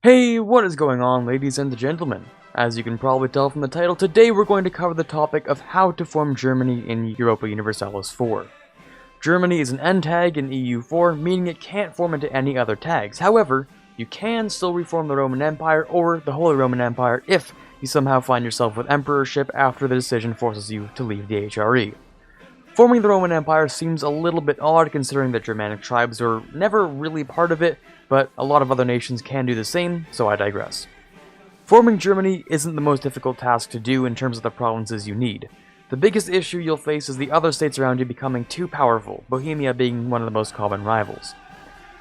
Hey, what is going on, ladies and gentlemen? As you can probably tell from the title, today we're going to cover the topic of how to form Germany in Europa Universalis 4. Germany is an end tag in EU4, meaning it can't form into any other tags. However, you can still reform the Roman Empire or the Holy Roman Empire if you somehow find yourself with emperorship after the decision forces you to leave the HRE. Forming the Roman Empire seems a little bit odd considering that Germanic tribes were never really part of it, but a lot of other nations can do the same, so I digress. Forming Germany isn't the most difficult task to do in terms of the provinces you need. The biggest issue you'll face is the other states around you becoming too powerful, Bohemia being one of the most common rivals.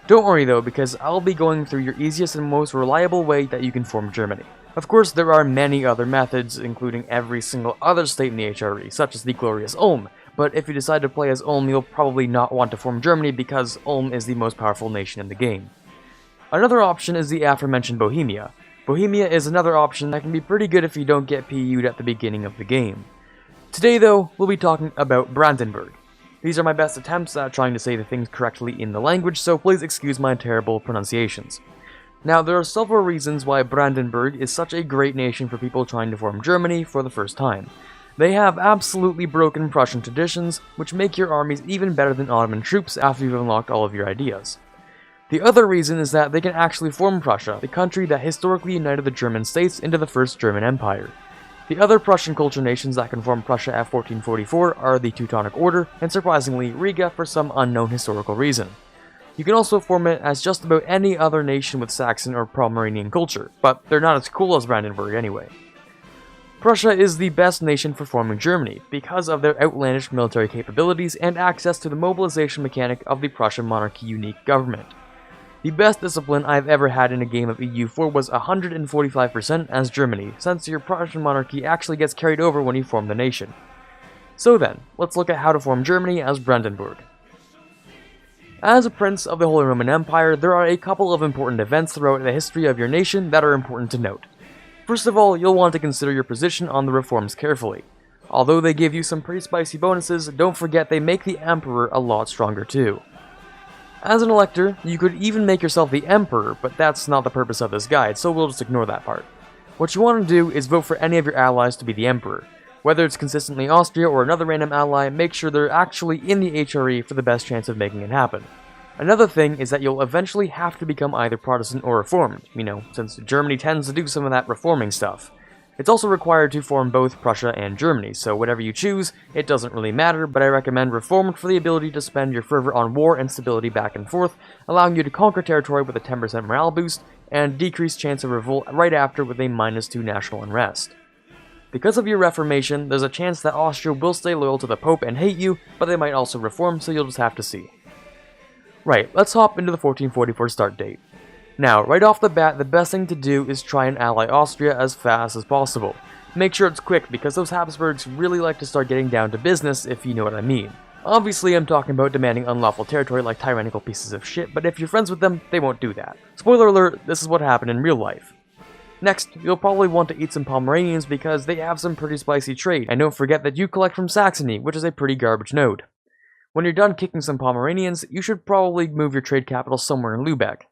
Don't worry though, because I'll be going through your easiest and most reliable way that you can form Germany. Of course, there are many other methods, including every single other state in the HRE, such as the glorious Ulm, but if you decide to play as Ulm, you'll probably not want to form Germany because Ulm is the most powerful nation in the game. Another option is the aforementioned Bohemia. Bohemia is another option that can be pretty good if you don't get PU'd at the beginning of the game. Today though, we'll be talking about Brandenburg. These are my best attempts at trying to say the things correctly in the language, so please excuse my terrible pronunciations. Now, there are several reasons why Brandenburg is such a great nation for people trying to form Germany for the first time. They have absolutely broken Prussian traditions, which make your armies even better than Ottoman troops after you've unlocked all of your ideas. The other reason is that they can actually form Prussia, the country that historically united the German states into the First German Empire. The other Prussian culture nations that can form Prussia at 1444 are the Teutonic Order, and surprisingly, Riga for some unknown historical reason. You can also form it as just about any other nation with Saxon or Pomeranian culture, but they're not as cool as Brandenburg anyway. Prussia is the best nation for forming Germany, because of their outlandish military capabilities and access to the mobilization mechanic of the Prussian monarchy unique government. The best discipline I've ever had in a game of EU4 was 145% as Germany, since your Prussian monarchy actually gets carried over when you form the nation. So then, let's look at how to form Germany as Brandenburg. As a prince of the Holy Roman Empire, there are a couple of important events throughout the history of your nation that are important to note. First of all, you'll want to consider your position on the reforms carefully. Although they give you some pretty spicy bonuses, don't forget they make the Emperor a lot stronger too. As an elector, you could even make yourself the Emperor, but that's not the purpose of this guide, so we'll just ignore that part. What you want to do is vote for any of your allies to be the Emperor. Whether it's consistently Austria or another random ally, make sure they're actually in the HRE for the best chance of making it happen. Another thing is that you'll eventually have to become either Protestant or Reformed, since Germany tends to do some of that reforming stuff. It's also required to form both Prussia and Germany, so whatever you choose, it doesn't really matter, but I recommend Reformed for the ability to spend your fervor on war and stability back and forth, allowing you to conquer territory with a 10% morale boost, and decreased chance of revolt right after with a -2 national unrest. Because of your reformation, there's a chance that Austria will stay loyal to the Pope and hate you, but they might also reform, so you'll just have to see. Right, let's hop into the 1444 start date. Now, right off the bat, the best thing to do is try and ally Austria as fast as possible. Make sure it's quick, because those Habsburgs really like to start getting down to business, if you know what I mean. Obviously, I'm talking about demanding unlawful territory like tyrannical pieces of shit, but if you're friends with them, they won't do that. Spoiler alert, this is what happened in real life. Next, you'll probably want to eat some Pomeranians because they have some pretty spicy trade, and don't forget that you collect from Saxony, which is a pretty garbage node. When you're done kicking some Pomeranians, you should probably move your trade capital somewhere in Lübeck.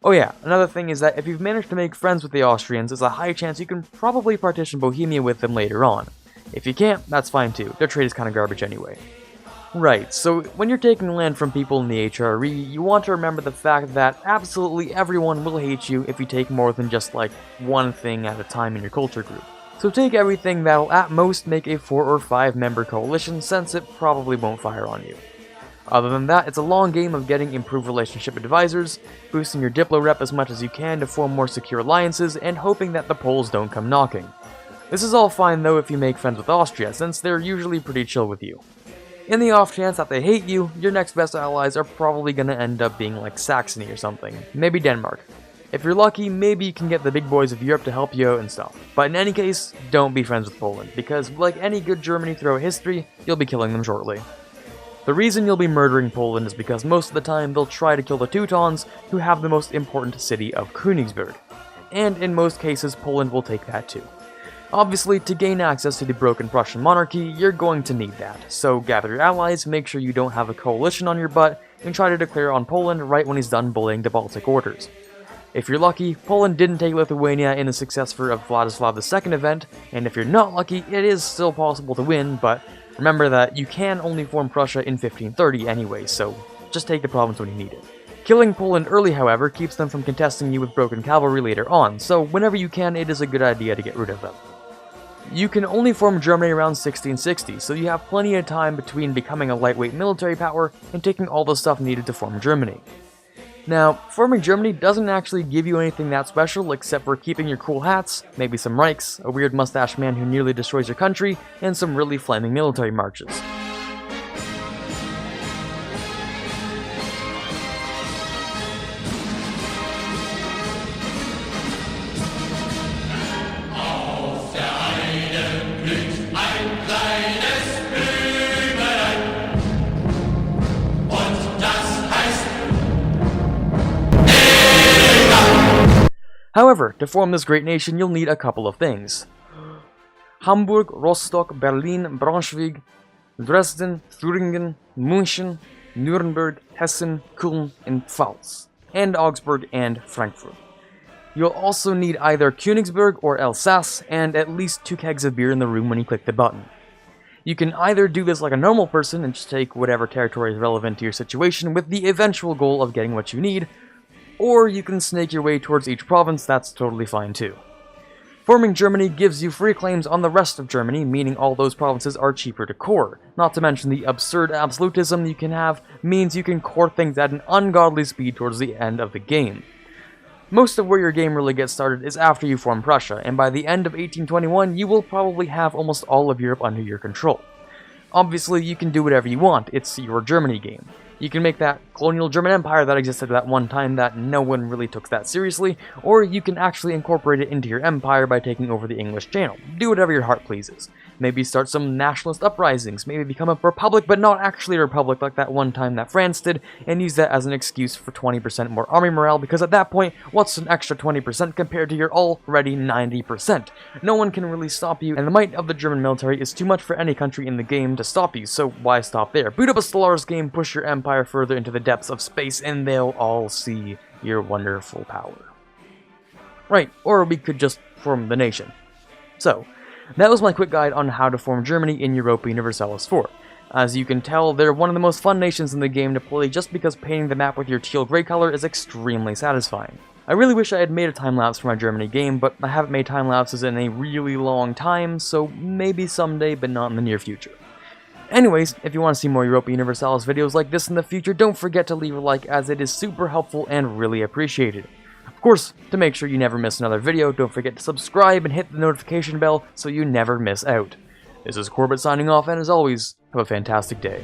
Oh yeah, another thing is that if you've managed to make friends with the Austrians, there's a high chance you can probably partition Bohemia with them later on. If you can't, that's fine too, their trade is kinda garbage anyway. Right, so when you're taking land from people in the HRE, you want to remember the fact that absolutely everyone will hate you if you take more than just like one thing at a time in your culture group. So take everything that'll at most make a 4 or 5 member coalition, since it probably won't fire on you. Other than that, it's a long game of getting improved relationship advisors, boosting your Diplo rep as much as you can to form more secure alliances, and hoping that the Poles don't come knocking. This is all fine though if you make friends with Austria, since they're usually pretty chill with you. In the off chance that they hate you, your next best allies are probably gonna end up being like Saxony or something, maybe Denmark. If you're lucky, maybe you can get the big boys of Europe to help you out and stuff. But in any case, don't be friends with Poland, because like any good Germany throughout history, you'll be killing them shortly. The reason you'll be murdering Poland is because most of the time they'll try to kill the Teutons, who have the most important city of Königsberg. And in most cases, Poland will take that too. Obviously, to gain access to the broken Prussian monarchy, you're going to need that, so gather your allies, make sure you don't have a coalition on your butt, and try to declare on Poland right when he's done bullying the Baltic orders. If you're lucky, Poland didn't take Lithuania in the successor of Vladislav II event, and if you're not lucky, it is still possible to win, but remember that you can only form Prussia in 1530 anyway, so just take the province when you need it. Killing Poland early, however, keeps them from contesting you with broken cavalry later on, so whenever you can, it is a good idea to get rid of them. You can only form Germany around 1660, so you have plenty of time between becoming a lightweight military power and taking all the stuff needed to form Germany. Now, forming Germany doesn't actually give you anything that special except for keeping your cool hats, maybe some Reichs, a weird mustache man who nearly destroys your country, and some really flaming military marches. However, to form this great nation, you'll need a couple of things. Hamburg, Rostock, Berlin, Braunschweig, Dresden, Thüringen, München, Nuremberg, Hessen, Köln, and Pfalz, and Augsburg and Frankfurt. You'll also need either Königsberg or Alsace, and at least 2 kegs of beer in the room when you click the button. You can either do this like a normal person and just take whatever territory is relevant to your situation with the eventual goal of getting what you need, or you can snake your way towards each province. That's totally fine too. Forming Germany gives you free claims on the rest of Germany, meaning all those provinces are cheaper to core. Not to mention the absurd absolutism you can have means you can core things at an ungodly speed towards the end of the game. Most of where your game really gets started is after you form Prussia, and by the end of 1821 you will probably have almost all of Europe under your control. Obviously you can do whatever you want, it's your Germany game. You can make that colonial German empire that existed at that one time that no one really took that seriously, or you can actually incorporate it into your empire by taking over the English Channel. Do whatever your heart pleases. Maybe start some nationalist uprisings, maybe become a republic but not actually a republic like that one time that France did, and use that as an excuse for 20% more army morale, because at that point, what's an extra 20% compared to your already 90%? No one can really stop you, and the might of the German military is too much for any country in the game to stop you, so why stop there? Boot up a Stellaris game, push your empire further into the depths of space, and they'll all see your wonderful power. Right, or we could just form the nation. So, that was my quick guide on how to form Germany in Europa Universalis 4. As you can tell, they're one of the most fun nations in the game to play just because painting the map with your teal-gray color is extremely satisfying. I really wish I had made a time-lapse for my Germany game, but I haven't made time-lapses in a really long time, so maybe someday, but not in the near future. Anyways, if you want to see more Europa Universalis videos like this in the future, don't forget to leave a like, as it is super helpful and really appreciated. Of course, to make sure you never miss another video, don't forget to subscribe and hit the notification bell so you never miss out. This is Quarbit signing off, and as always, have a fantastic day.